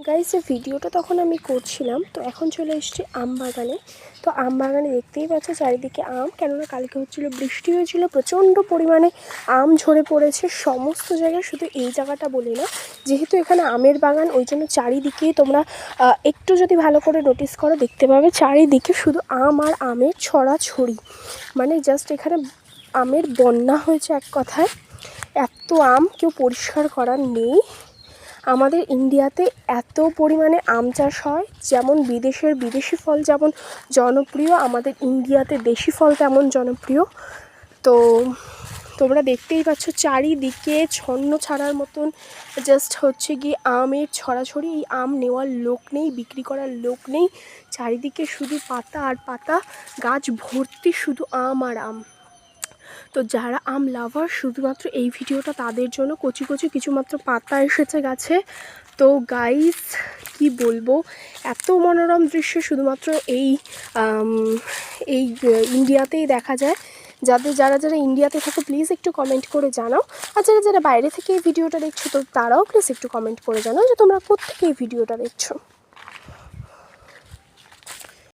Guys এই ভিডিওটা তখন আমি করছিলাম, তো এখন চলে এসেছি আম বাগানে। তো আম বাগানে দেখতেই পাচ্ছ চারিদিকে আম, কেননা কালকে বৃষ্টি হয়েছিল, প্রচণ্ড পরিমাণে আম ঝরে পড়েছে সমস্ত জায়গায়। শুধু এই জায়গাটা বলি না, যেহেতু এখানে আমের বাগান ওই জন্য চারিদিকে তোমরা একটু যদি ভালো করে নোটিস করো দেখতে পাবে চারিদিকে শুধু আম আর আমের ছড়াছড়ি। মানে জাস্ট এখানে আমের বন্যা হয়েছে এক কথায়। এত আম কেউ পরিষ্কার করার নেই। আমাদের ইন্ডিয়াতে এত পরিমাণে আম চাষ হয়, যেমন বিদেশি ফল যেমন জনপ্রিয়, আমাদের ইন্ডিয়াতে দেশি ফল তেমন জনপ্রিয়। তো তোমরা দেখতেই পাচ্ছ চারিদিকে ছন্ন ছাড়ার মতন জাস্ট হচ্ছে গিয়ে আমের ছড়াছড়ি। এই আম নেওয়ার লোক নেই, বিক্রি করার লোক নেই, চারিদিকে শুধু পাতা আর পাতা, গাছ ভর্তি শুধু আম আর আম। তো যারা আম লাভার শুধুমাত্র এই ভিডিওটা তাদের জন্য। কচি কচি কিছুমাত্র পাতা এসেছে গাছে। তো গাইস কি বলবো, এত মনোরম দৃশ্য শুধুমাত্র এই ইন্ডিয়াতেই দেখা যায়। যারা ইন্ডিয়াতে থাকো প্লিজ একটু কমেন্ট করে জানাও, আর যারা বাইরে থেকে এই ভিডিওটা দেখছো তো তারাও প্লিজ একটু কমেন্ট করে জানাও যে তোমরা কোত্থেকে এই ভিডিওটা দেখছো।